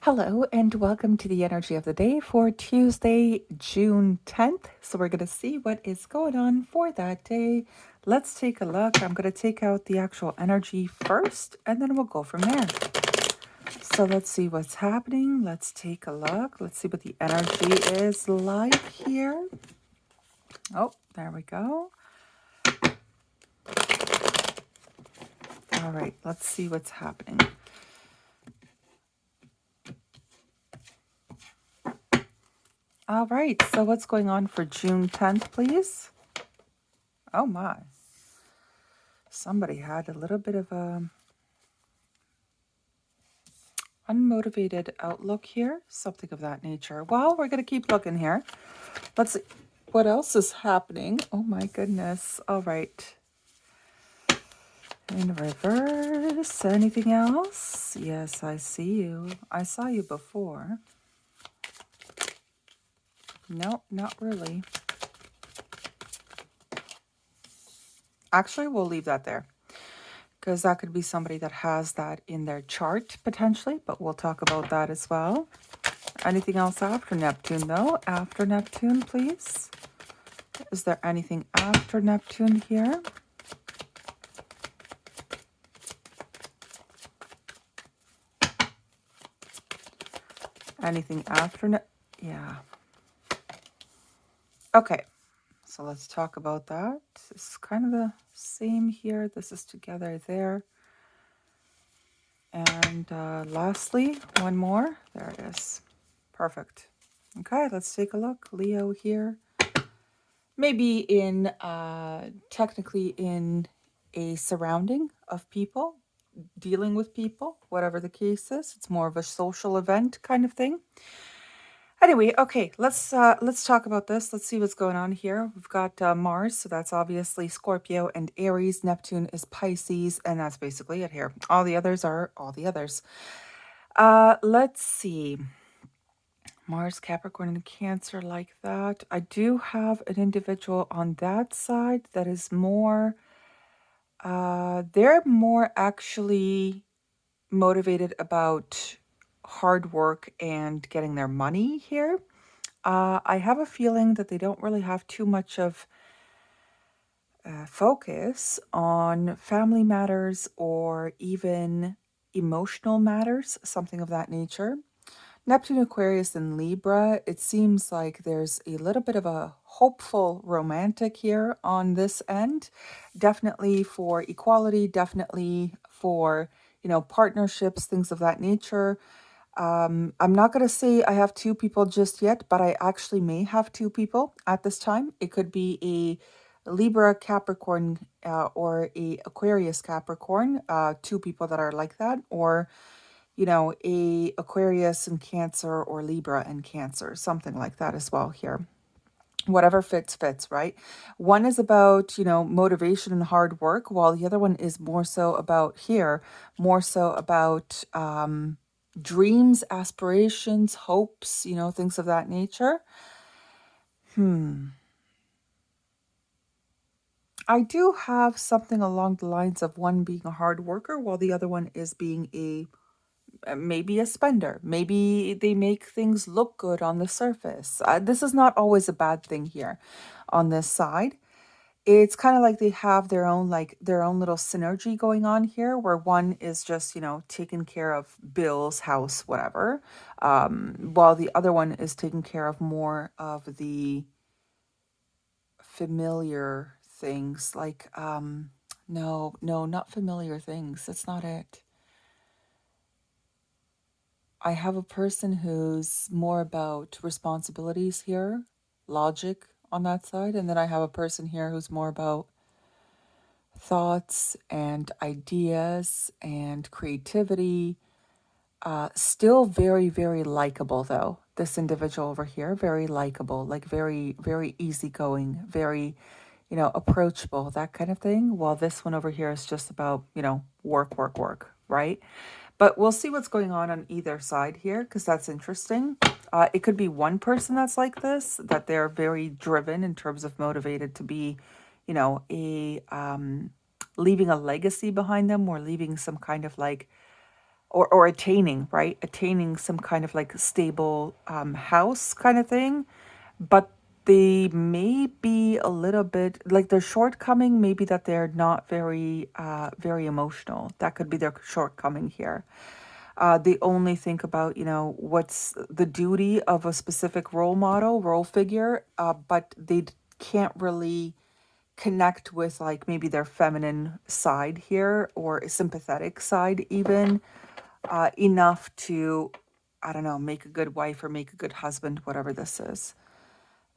Hello and welcome to the energy of the day for Tuesday, June 10th. So we're going to see what is going on for that day. Let's take a look. I'm going to take out the actual energy first and then we'll go from there. So let's see what's happening. Let's take a look. Let's see what the energy is like here. Oh, there we go. All right, let's see what's happening. All right, so what's going on for June 10th, please? Oh my. Somebody had a little bit of a unmotivated outlook here, something of that nature. Well, we're going to keep looking here. Let's see what else is happening. Oh my goodness. All right. In reverse, anything else? Yes, I see you. I saw you before. No, not really. Actually, we'll leave that there because that could be somebody that has that in their chart potentially, but we'll talk about that as well. Anything else after Neptune, though? After Neptune, please. Is there anything after Neptune here? Anything after yeah. Okay, so let's talk about that. It's kind of the same here. This is together there. And lastly, one more. There it is. Perfect. Okay, let's take a look. Leo here. Maybe in, technically in a surrounding of people, dealing with people, whatever the case is. It's more of a social event kind of thing. Anyway, okay, let's talk about this. Let's see what's going on here. We've got Mars, so that's obviously Scorpio and Aries. Neptune is Pisces, and that's basically it here. All the others are all the others. Let's see. Mars, Capricorn, and Cancer like that. I do have an individual on that side that is more, they're more actually motivated about hard work and getting their money here. I have a feeling that they don't really have too much of focus on family matters or even emotional matters, something of that nature. Neptune, Aquarius, and Libra, it seems like there's a little bit of a hopeful romantic here on this end. Definitely for equality, definitely for, partnerships, things of that nature. I'm not going to say I have two people just yet, but I actually may have two people at this time. It could be a Libra Capricorn or a Aquarius Capricorn, two people that are like that, or a Aquarius and Cancer or Libra and Cancer, something like that as well here. Whatever fits, right? One is about, motivation and hard work, while the other one is more so about more so about dreams, aspirations, hopes, things of that nature. I do have something along the lines of one being a hard worker, while the other one is being maybe a spender. Maybe they make things look good on the surface. This is not always a bad thing here on this side. It's kind of like they have their own little synergy going on here, where one is just, taking care of bills, house, whatever, while the other one is taking care of more of the familiar things, like no, not familiar things. That's not it. I have a person who's more about responsibilities here, logic on that side. And then I have a person here who's more about thoughts and ideas and creativity. Still very, very likable, though. This individual over here, very likable, like very, very easygoing, very, approachable, that kind of thing. While this one over here is just about, work, right? But we'll see what's going on either side here, because that's interesting. It could be one person that's like this, that they're very driven in terms of motivated to be, leaving a legacy behind them, or leaving some kind of or attaining, right? Attaining some kind of like stable house kind of thing. But they may be a little bit like their shortcoming, maybe that they're not very emotional. That could be their shortcoming here. They only think about, what's the duty of a specific role model, role figure, but they can't really connect with like maybe their feminine side here or a sympathetic side even enough to, I don't know, make a good wife or make a good husband, whatever this is,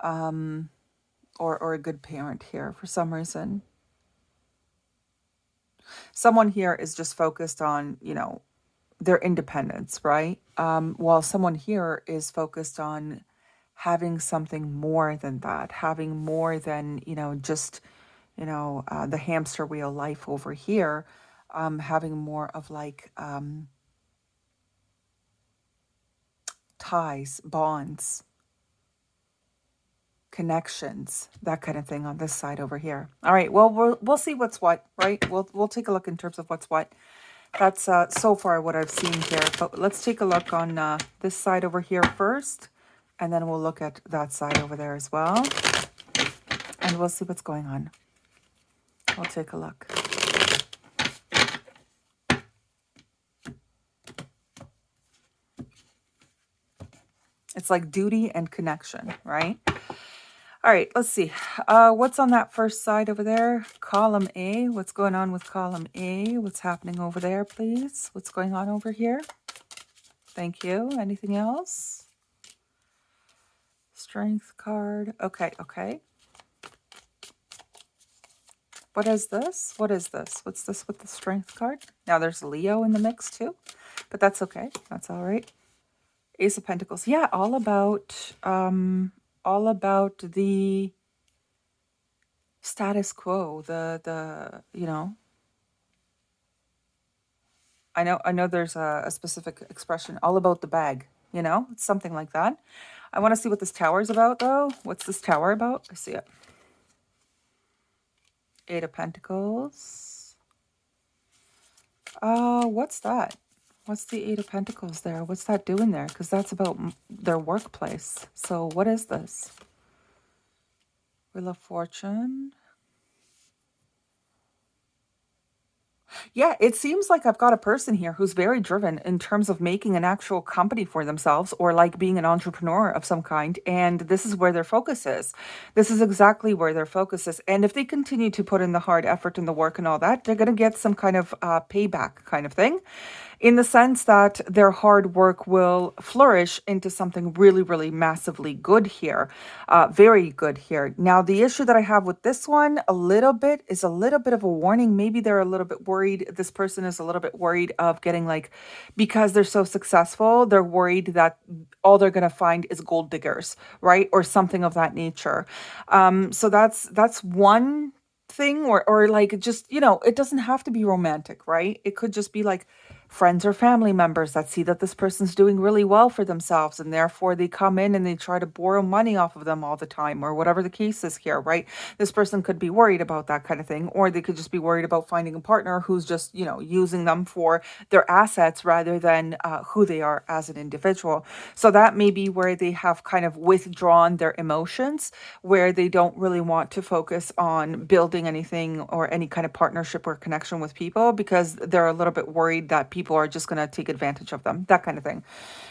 or a good parent here for some reason. Someone here is just focused on, their independence, right? While someone here is focused on having something more than that, having more than, just, the hamster wheel life over here, having more of like ties, bonds, connections, that kind of thing on this side over here. All right, well, we'll see what's what, right? We'll take a look in terms of what's what. That's so far what I've seen here. But let's take a look on this side over here first, and then we'll look at that side over there as well, and we'll see what's going on. We'll take a look. It's like duty and connection, right? All right, let's see. What's on that first side over there? Column A. What's going on with column A? What's happening over there, please? What's going on over here? Thank you. Anything else? Strength card. Okay, okay. What is this? What is this? What's this with the strength card? Now there's Leo in the mix too, but that's okay. That's all right. Ace of Pentacles. Yeah, all about the status quo, the I know there's a specific expression, all about the bag, it's something like that. I want to see what this tower is about though. What's this tower about? I see it. Eight of Pentacles. What's that? What's the Eight of Pentacles there? What's that doing there? Because that's about their workplace. So what is this? Wheel of Fortune. Yeah, it seems like I've got a person here who's very driven in terms of making an actual company for themselves or like being an entrepreneur of some kind. And this is where their focus is. This is exactly where their focus is. And if they continue to put in the hard effort and the work and all that, they're going to get some kind of payback kind of thing, in the sense that their hard work will flourish into something really, really massively good here. Very good here. Now, the issue that I have with this one is a little bit of a warning. Maybe they're a little bit worried. This person is a little bit worried of getting like, because they're so successful, they're worried that all they're going to find is gold diggers, right? Or something of that nature. So that's one thing, or like just, it doesn't have to be romantic, right? It could just be like friends or family members that see that this person's doing really well for themselves, and therefore they come in and they try to borrow money off of them all the time, or whatever the case is here, right? This person could be worried about that kind of thing, or they could just be worried about finding a partner who's just, using them for their assets rather than who they are as an individual. So that may be where they have kind of withdrawn their emotions, where they don't really want to focus on building anything or any kind of partnership or connection with people, because they're a little bit worried that people are just going to take advantage of them, that kind of thing.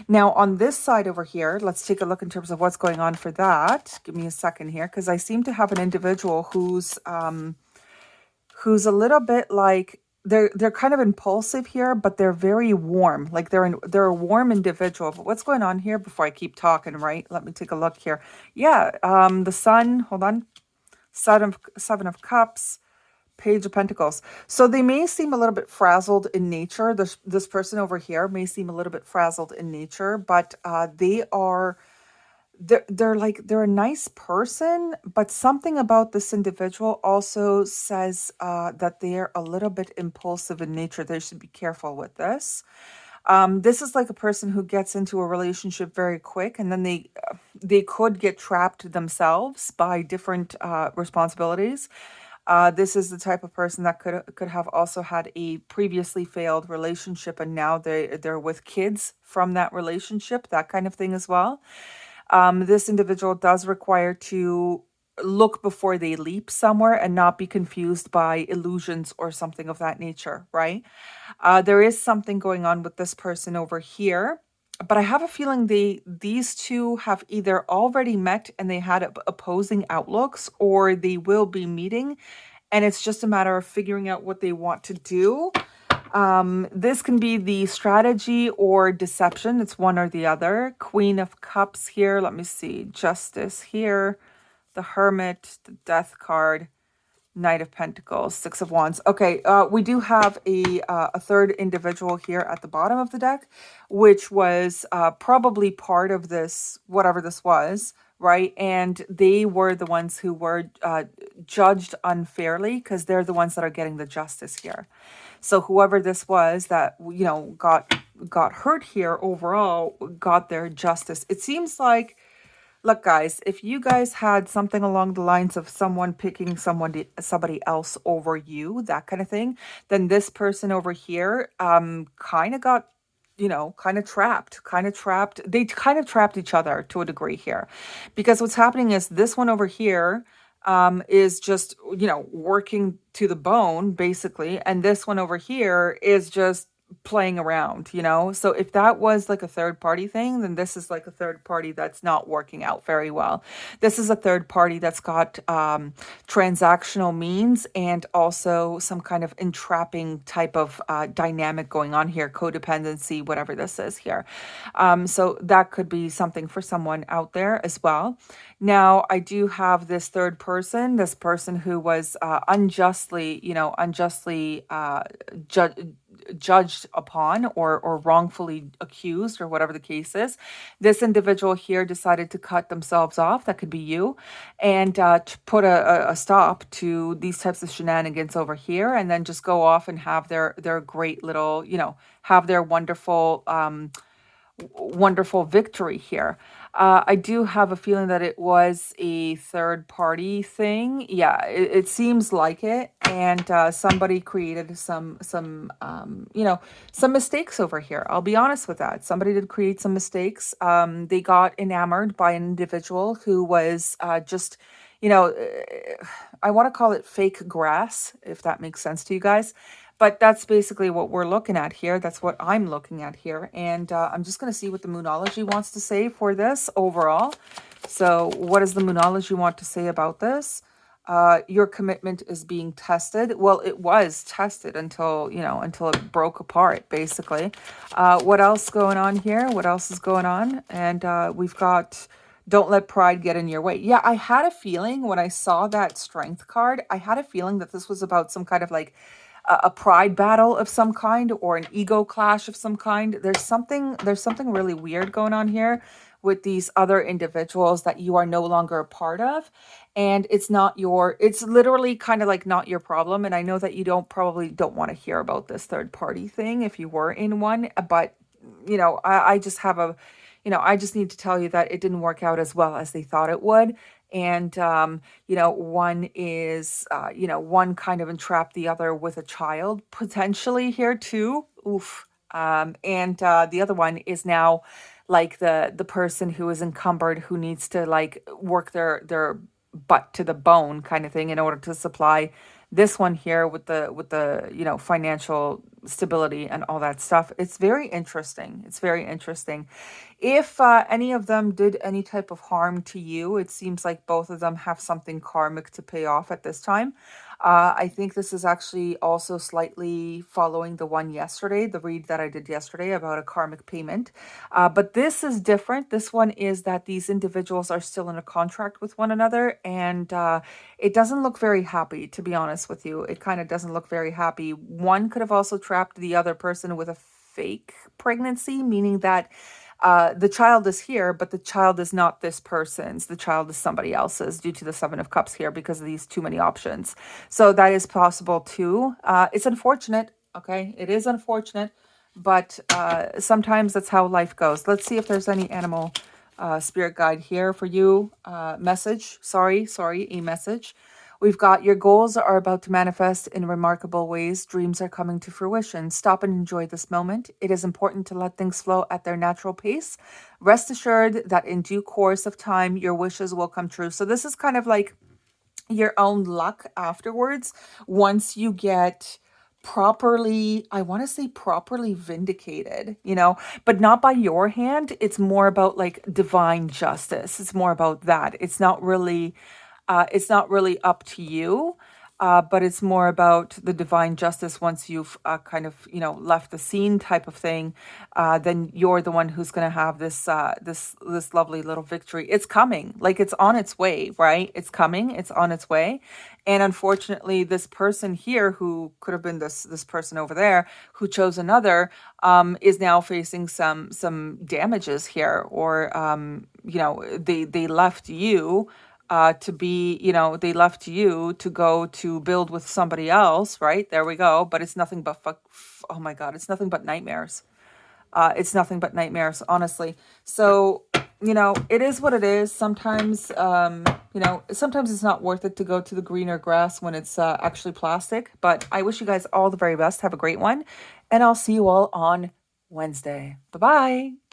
Now, on this side over here, let's take a look in terms of what's going on for that. Give me a second here, because I seem to have an individual who's a little bit like, they're kind of impulsive here, but they're very warm. Like they're a warm individual. But what's going on here before I keep talking, right? Let me take a look here. Yeah, the Sun, hold on. Seven of Cups, Page of Pentacles. So they may seem a little bit frazzled in nature. This person over here may seem a little bit frazzled in nature, but they're a nice person, but something about this individual also says that they're a little bit impulsive in nature. They should be careful with this. This is like a person who gets into a relationship very quick, and then they could get trapped themselves by different responsibilities. This is the type of person that could have also had a previously failed relationship, and now they're with kids from that relationship, that kind of thing as well. This individual does require to look before they leap somewhere and not be confused by illusions or something of that nature, right? There is something going on with this person over here, but I have a feeling these two have either already met and they had opposing outlooks, or they will be meeting, and it's just a matter of figuring out what they want to do. This can be the strategy or deception. It's one or the other. Queen of Cups here. Let me see. Justice here. The Hermit, the Death card. Knight of Pentacles, Six of Wands. Okay, we do have a third individual here at the bottom of the deck, which was probably part of this, whatever this was, right? And they were the ones who were judged unfairly, because they're the ones that are getting the justice here. So whoever this was that, you know, got hurt here overall got their justice. It seems like, look, guys, if you guys had something along the lines of someone picking somebody else over you, that kind of thing, then this person over here kind of got, you know, kind of trapped. They kind of trapped each other to a degree here, because what's happening is this one over here is just, you know, working to the bone, basically, and this one over here is just playing around, you know? So if that was like a third party thing, then this is like a third party that's not working out very well. This is a third party that's got transactional means and also some kind of entrapping type of dynamic going on here, codependency, whatever this is here. So that could be something for someone out there as well. Now, I do have this third person, this person who was unjustly, you know, judged upon, or wrongfully accused, or whatever the case is. This individual here decided to cut themselves off. That could be you, and to put a stop to these types of shenanigans over here, and then just go off and have their great little, you know, have their wonderful victory here. I do have a feeling that it was a third party thing. Yeah, it seems like it. And somebody created you know, some mistakes over here. I'll be honest with that. Somebody did create some mistakes. They got enamored by an individual who was just, you know, I want to call it fake grass, if that makes sense to you guys. But that's basically what we're looking at here. That's what I'm looking at here. And I'm just going to see what the Moonology wants to say for this overall. So what does the Moonology want to say about this? Your commitment is being tested. Well, it was tested until, you know, until it broke apart, basically. What else going on here? What else is going on? And we've got... Don't let pride get in your way. Yeah, I had a feeling when I saw that Strength card, I had a feeling that this was about some kind of like a pride battle of some kind, or an ego clash of some kind. There's something really weird going on here with these other individuals that you are no longer a part of, and it's literally kind of like not your problem. And I know that you probably don't want to hear about this third party thing if you were in one, but you know, I just have a, you know, I just need to tell you that it didn't work out as well as they thought it would. And, you know, one is, you know, one kind of entrapped the other with a child potentially here too. Oof. And the other one is now like the person who is encumbered, who needs to like work their butt to the bone kind of thing in order to supply this one here with the you know, financial stability and all that stuff. It's very interesting. It's very interesting. If any of them did any type of harm to you, it seems like both of them have something karmic to pay off at this time. I think this is actually also slightly following the one yesterday, the read that I did yesterday about a karmic payment. But this is different. This one is that these individuals are still in a contract with one another, and it doesn't look very happy, to be honest with you. It kind of doesn't look very happy. One could have also trapped the other person with a fake pregnancy, meaning that the child is here, but the child is not this person's. The child is somebody else's due to the Seven of Cups here because of these too many options. So that is possible too. It's unfortunate. Okay, it is unfortunate, but sometimes that's how life goes. Let's see if there's any animal spirit guide here for you. Message. Sorry, a message. We've got your goals are about to manifest in remarkable ways. Dreams are coming to fruition. Stop and enjoy this moment. It is important to let things flow at their natural pace. Rest assured that in due course of time, your wishes will come true. So this is kind of like your own luck afterwards once you get properly, I want to say properly vindicated, but not by your hand. It's more about like divine justice. It's more about that. It's not really up to you, but it's more about the divine justice. Once you've kind of left the scene type of thing, then you're the one who's going to have this lovely little victory. It's coming, like it's on its way, right? It's coming, it's on its way. And unfortunately, this person here, who could have been this person over there who chose another, is now facing some damages here, or they left you to be, they left you to go to build with somebody else, right? There we go. But it's nothing but oh my God, it's nothing but nightmares. It's nothing but nightmares, honestly. So, it is what it is. Sometimes, sometimes it's not worth it to go to the greener grass when it's actually plastic. But I wish you guys all the very best. Have a great one. And I'll see you all on Wednesday. Bye-bye.